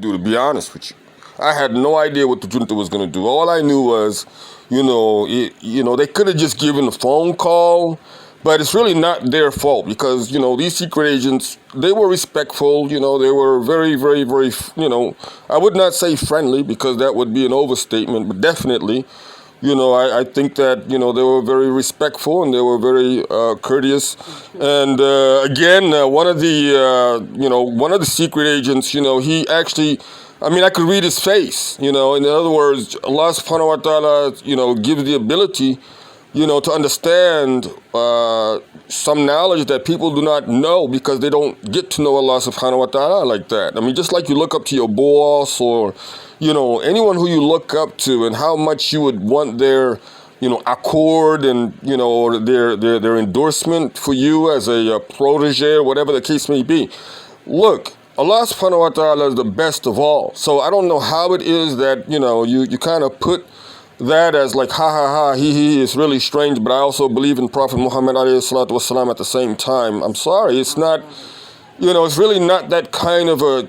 do, to be honest with you. I had no idea what the junta was going to do. All I knew was, they could have just given a phone call, but it's really not their fault because, these secret agents, they were respectful, they were very, very, very, I would not say friendly because that would be an overstatement, but definitely, I think that, they were very respectful and they were very courteous. And again, one of the secret agents, he actually, I could read his face, in other words, Allah subhanahu wa ta'ala, gives the ability, to understand some knowledge that people do not know because they don't get to know Allah subhanahu wa ta'ala like that. Just like you look up to your boss or, anyone who you look up to and how much you would want their, accord and, or their endorsement for you as a protege or whatever the case may be. Look, Allah subhanahu wa ta'ala is the best of all. So I don't know how it is that, you kind of put that as like, ha ha ha, he is really strange, but I also believe in Prophet Muhammad alayhi salatu wasalam at the same time. I'm sorry, it's not, it's really not that kind of a,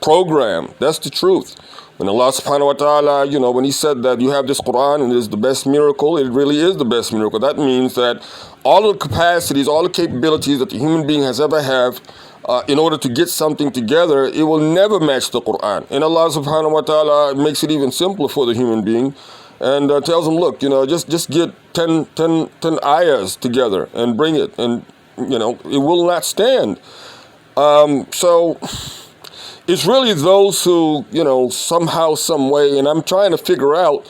program. That's the truth. When Allah subhanahu wa ta'ala, when he said that you have this Quran and it is the best miracle, it really is the best miracle. That means that all the capacities, all the capabilities that the human being has ever have, in order to get something together, it will never match the Quran. And Allah subhanahu wa ta'ala makes it even simpler for the human being and tells him, look, just get 10 ayahs together and bring it. And, it will not stand. So it's really those who, somehow, some way, and I'm trying to figure out,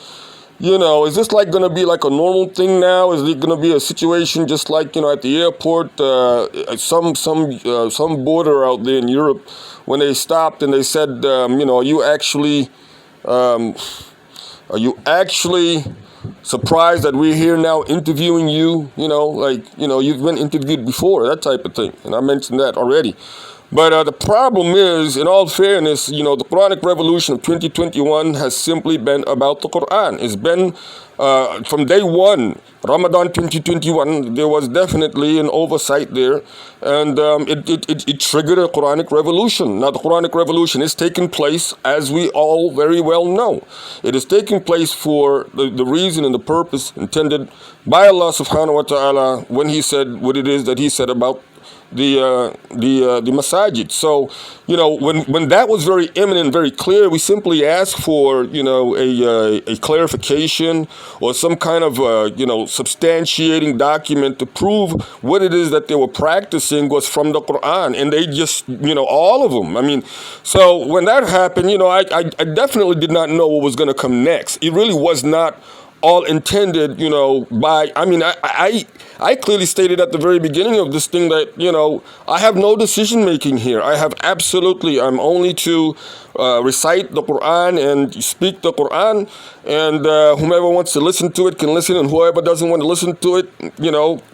is this like going to be like a normal thing now? Is it going to be a situation just like, at the airport, some border out there in Europe, when they stopped and they said, are you actually surprised that we're here now interviewing you? You've been interviewed before, that type of thing. And I mentioned that already. But the problem is, in all fairness, the Quranic revolution of 2021 has simply been about the Quran. It's been, from day one, Ramadan 2021, there was definitely an oversight there. And it triggered a Quranic revolution. Now, the Quranic revolution is taking place, as we all very well know. It is taking place for the reason and the purpose intended by Allah subhanahu wa ta'ala when he said what it is that he said about the masajid. So, when that was very imminent, very clear, we simply asked for, a clarification or some kind of, substantiating document to prove what it is that they were practicing was from the Quran. And they just, all of them. So when that happened, I definitely did not know what was going to come next. It really was not all intended, by, I clearly stated at the very beginning of this thing that, I have no decision making here. I'm only to recite the Quran and speak the Quran, and whomever wants to listen to it can listen, and whoever doesn't want to listen to it,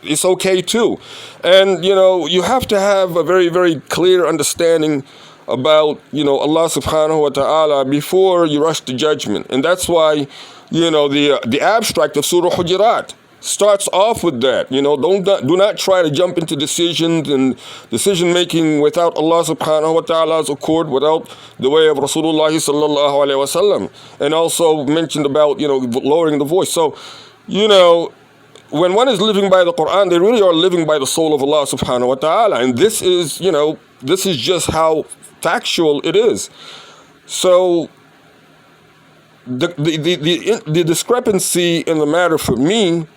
it's okay too. And, you have to have a very, very clear understanding about, Allah subhanahu wa ta'ala before you rush to judgment. And that's why, the abstract of Surah Hujurat starts off with that. Do not try to jump into decisions and decision making without Allah subhanahu wa ta'ala's accord, without the way of Rasulullah sallallahu alayhi wasallam. And also mentioned about, lowering the voice. So, when one is living by the Quran, they really are living by the soul of Allah subhanahu wa ta'ala. And this is just how factual it is. So the discrepancy in the matter for me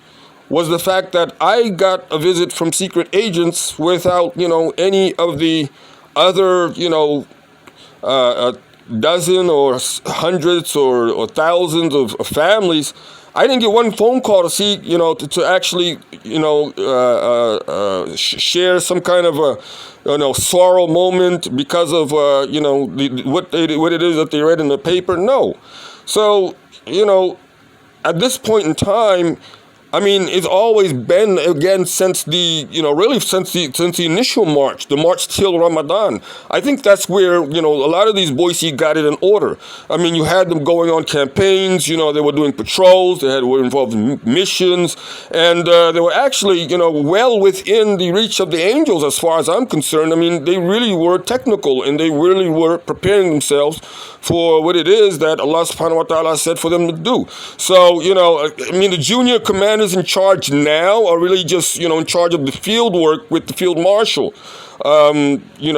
was the fact that I got a visit from secret agents without, any of the other, dozen or hundreds or thousands of families. I didn't get one phone call to see, to actually, share some kind of a, sorrow moment because of, what it is that they read in the paper. No. So, at this point in time, I mean, it's always been, again, since the, really since the initial march, the march till Ramadan. I think that's where, a lot of these Boise got it in order. I mean, you had them going on campaigns, they were doing patrols, were involved in missions, and they were actually, well within the reach of the angels as far as I'm concerned. I mean, they really were technical, and they really were preparing themselves for what it is that Allah subhanahu wa ta'ala said for them to do. So, I mean, the junior commanders in charge now are really just, in charge of the field work with the field marshal. And we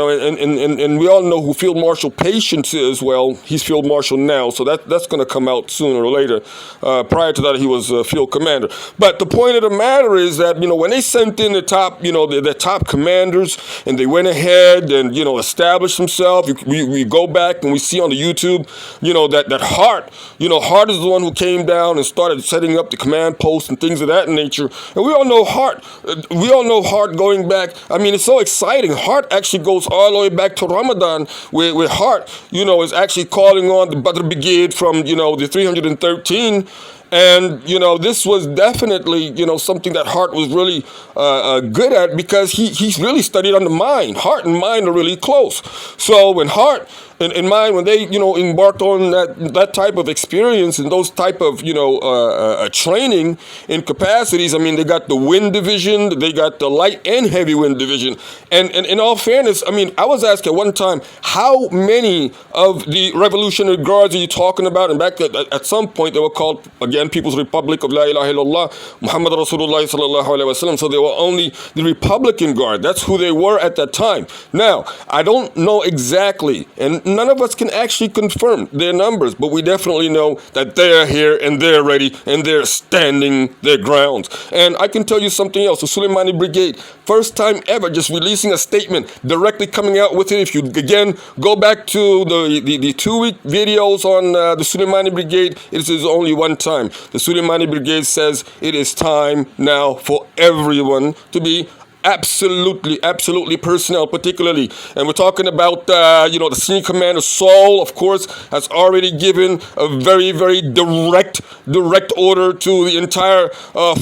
all know who Field Marshal Patience is. Well, he's Field Marshal now, so that's going to come out sooner or later. Prior to that, he was Field Commander. But the point of the matter is that, when they sent in the top, the top commanders, and they went ahead and, established themselves, we go back and we see on the YouTube, that Hart, Hart is the one who came down and started setting up the command posts and things of that nature. And we all know Hart. Going back. I mean, it's so exciting. Hart actually goes all the way back to Ramadan, where Hart, is actually calling on the Badr Brigade from, the 313. And, this was definitely, something that Hart was really good at, because he's really studied on the mind. Heart and mind are really close. So when Hart in mind, when they, embarked on that type of experience and those type of, training in capacities, I mean, they got the wind division, they got the light and heavy wind division. And in all fairness, I mean, I was asked at one time, how many of the Revolutionary Guards are you talking about? And back at some point, they were called, again, People's Republic of La ilaha illallah, Muhammad Rasulullah sallallahu alaihi wasallam. So they were only the Republican Guard. That's who they were at that time. Now, I don't know exactly, and none of us can actually confirm their numbers, but we definitely know that they're here and they're ready and they're standing their grounds. And I can tell you something else. The Suleimani Brigade, first time ever, just releasing a statement, directly coming out with it. If you, again, go back to the 2-week videos on the Suleimani Brigade, it is only one time. The Suleimani Brigade says it is time now for everyone to be absolutely personnel, particularly. And we're talking about, the senior commander, Saul, of course, has already given a very direct order to the entire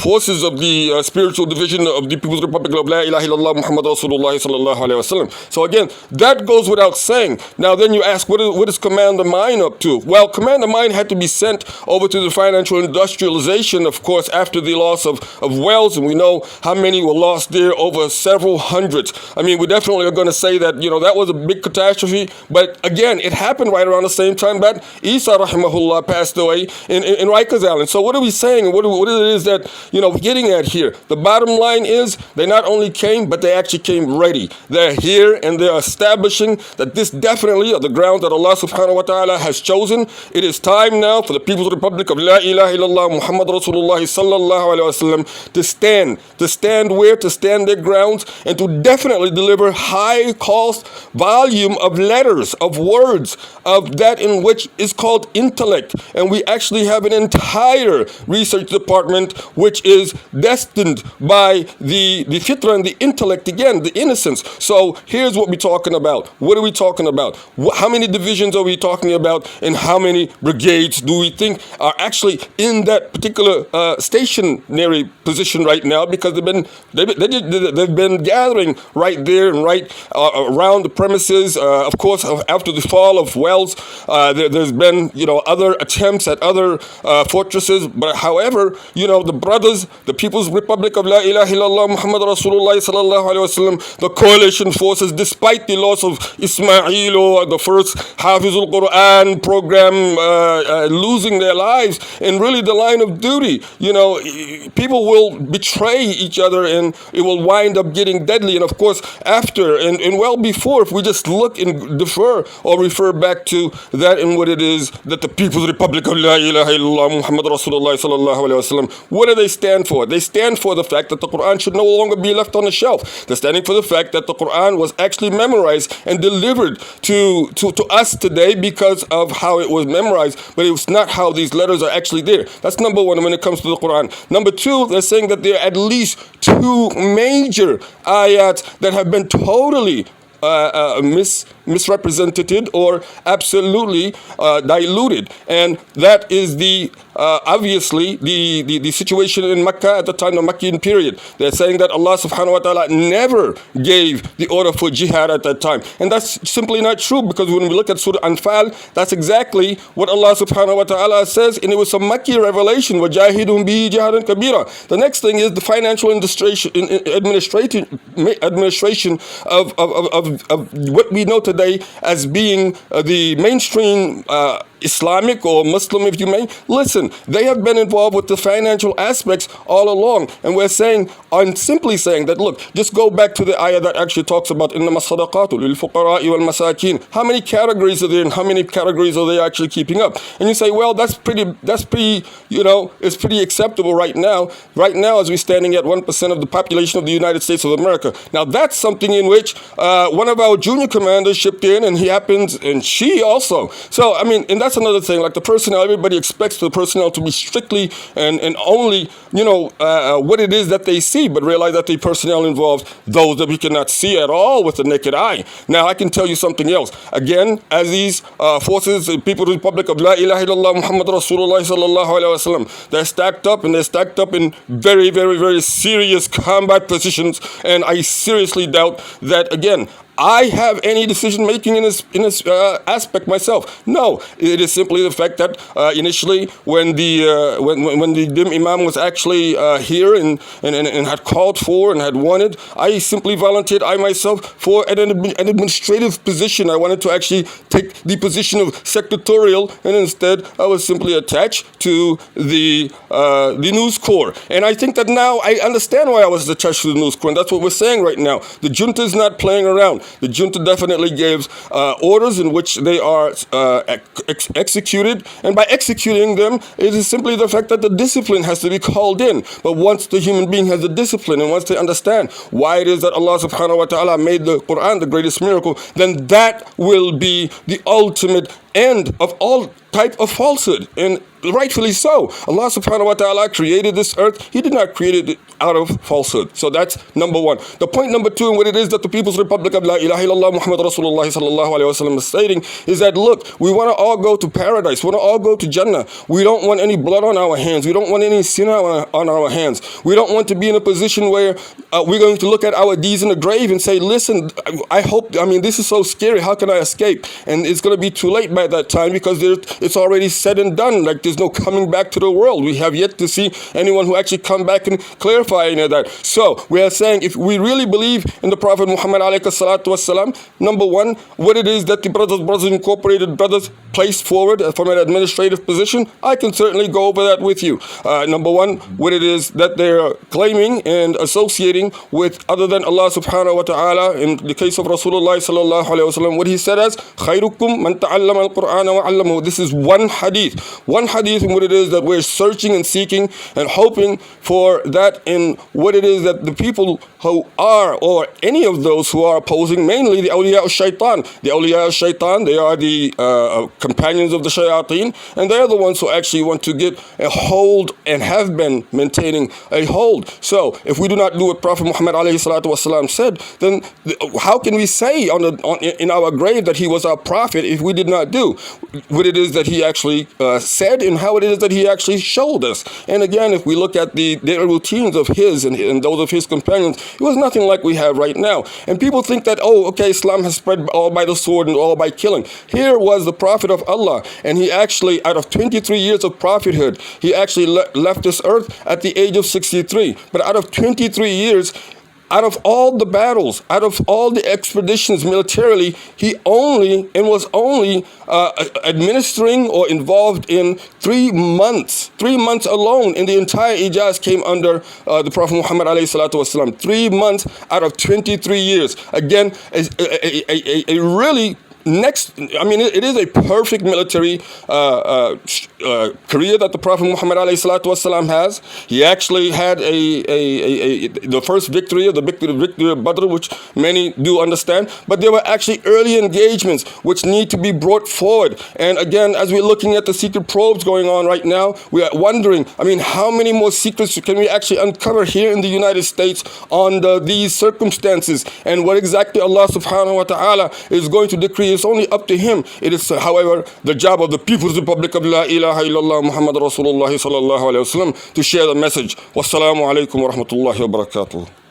forces of the spiritual division of the People's Republic of La ilaha illallah Muhammad Rasulullah sallallahu alaihi wasallam. So again, that goes without saying. Now then you ask, what is Commander Mine up to? Well, Commander Mine had to be sent over to the financial industrialization, of course, after the loss of wells, and we know how many were lost there, over several hundreds. I mean, we definitely are going to say that, that was a big catastrophe, but again, it happened right around the same time that Isa rahimahullah passed away in Rikers Island. So what are we saying? What it is that, we're getting at here? The bottom line is they not only came, but they actually came ready. They're here and they're establishing that this definitely are the ground that Allah subhanahu wa ta'ala has chosen. It is time now for the People's Republic of La ilaha illallah Muhammad Rasulullah sallallahu alaihi wasallam to stand where? To stand their grounds, and to definitely deliver high cost volume of letters, of words, of that in which is called intellect. And we actually have an entire research department which is destined by the fitra and the intellect, again, the innocence. So here's what we're talking about. What are we talking about? How many divisions are we talking about, and how many brigades do we think are actually in that particular stationary position right now? Because they've been gathering right there and right around the premises. Of course, after the fall of Wells, there's been, other attempts at other fortresses. But however, the brothers, the People's Republic of La ilaha illallah Muhammad Rasulullah sallallahu alaihi wasallam, the coalition forces, despite the loss of Ismail, or the first Hafizul Quran program, losing their lives, and really the line of duty, people will betray each other, and it will wind up getting deadly. And of course, after and well before, if we just look and defer or refer back to that and what it is that the People's Republic of La ilaha illallah Muhammad Rasulullah sallallahu alaihi wasallam, what do they stand for? They stand for the fact that the Quran should no longer be left on the shelf. They're standing for the fact that the Quran was actually memorized and delivered to us today because of how it was memorized, but it was not how these letters are actually there. That's number one when it comes to the Quran. Number two, they're saying that there are at least two major ayats that have been totally misrepresented or absolutely diluted. And that is obviously the situation in Mecca at the time, the Meccan period. They're saying that Allah subhanahu wa ta'ala never gave the order for jihad at that time. And that's simply not true, because when we look at Surah Anfal, that's exactly what Allah subhanahu wa ta'ala says, and it was a Makki revelation, وَجَاهِدُهُمْ بِهِ جِهَادًا كَبِيرًا. The next thing is the financial administration of what we know today as being the mainstream Islamic or Muslim, if you may. Listen, they have been involved with the financial aspects all along. And we're saying, I'm simply saying that, look, just go back to the ayah that actually talks about إِنَّمَا الصَّدَقَاتُ لِلْفُقَرَاءِ وَالْمَسَاكِينِ. How many categories are there and how many categories are they actually keeping up? And you say, well, that's pretty, it's pretty acceptable right now. Right now, as we're standing at 1% of the population of the United States of America. Now, that's something in which one of our junior commanders shipped in, and she also. So, I mean, and that's another thing, like the personnel, everybody expects the personnel to be strictly and only, what it is that they see, but realize that the personnel involves those that we cannot see at all with the naked eye. Now, I can tell you something else. Again, as these forces, the People's Republic of La ilaha illallah Muhammad Rasulullah sallallahu alayhi wa sallam, they're stacked up, and they're stacked up in very, very, very serious combat positions, and I seriously doubt that, again, I have any decision making in this aspect myself. No, it is simply the fact that initially, when the Dim Imam was actually here and had called for and had wanted, I simply volunteered myself for an administrative position. I wanted to actually take the position of secretarial, and instead I was simply attached to the news corps. And I think that now I understand why I was attached to the news corps, and that's what we're saying right now. The junta is not playing around. The junta definitely gives orders in which they are executed, and by executing them, it is simply the fact that the discipline has to be called in. But once the human being has the discipline, and once they understand why it is that Allah subhanahu wa ta'ala made the Quran the greatest miracle, then that will be the ultimate end of all type of falsehood, and rightfully so. Allah subhanahu wa ta'ala created this earth. He did not create it out of falsehood. So that's number one. The point number two, and what it is that the People's Republic of La ilaha illallah Muhammad Rasulullah sallallahu alayhi wa sallam is stating, is that, look, we want to all go to paradise. We want to all go to Jannah. We don't want any blood on our hands. We don't want any sin on our hands. We don't want to be in a position where we're going to look at our deeds in the grave and say, listen, this is so scary. How can I escape? And it's going to be too late by that time, because it's already said and done. Like, there's no coming back to the world. We have yet to see anyone who actually come back and clarify any of that. So we are saying, if we really believe in the Prophet Muhammad alayhi salatu wasalam, number one, what it is that the Brothers Incorporated brothers placed forward from an administrative position, I can certainly go over that with you. Number one, what it is that they're claiming and associating with other than Allah subhanahu wa ta'ala. In the case of Rasulullah sallallahu alayhi wa sallam, what he said as, خَيْرُكُمْ مَنْ تَعَلَّمَ الْقُرْآنَ وَعَلَّمَهُ. This is one hadith, and what it is that we're searching and seeking and hoping for, that in what it is that the people who are, or any of those who are opposing, mainly the awliya al-shaytan. The awliya al-shaytan, they are the companions of the shayateen, and they are the ones who actually want to get a hold and have been maintaining a hold. So if we do not do what Prophet Muhammad alayhi salatu wasalam said, then how can we say in our grave that he was our prophet if we did not do what it is that he actually said, and how it is that he actually showed us? And again, if we look at the routines of his and those of his companions, it was nothing like we have right now. And people think that, Islam has spread all by the sword and all by killing. Here was the Prophet of Allah, and he actually, out of 23 years of prophethood, he actually left this earth at the age of 63. But out of 23 years, out of all the battles, out of all the expeditions militarily, he was only administering or involved in 3 months. 3 months alone in the entire Ijaz came under the Prophet Muhammad alayhi salatu wasalam. 3 months out of 23 years. Again, a really next, I mean, it is a perfect military career that the Prophet Muhammad ﷺ has. He actually had the first victory, the victory of Badr, which many do understand. But there were actually early engagements which need to be brought forward. And again, as we're looking at the secret probes going on right now, we are wondering, I mean, how many more secrets can we actually uncover here in the United States on these circumstances, and what exactly Allah subhanahu wa ta'ala is going to decree. It's only up to Him. It is, however, the job of the People's Republic of La ilaha illallah Muhammad Rasulullah sallallahu alayhi wa sallam to share the message. Wassalamu alaikum wa rahmatullahi wa barakatuh.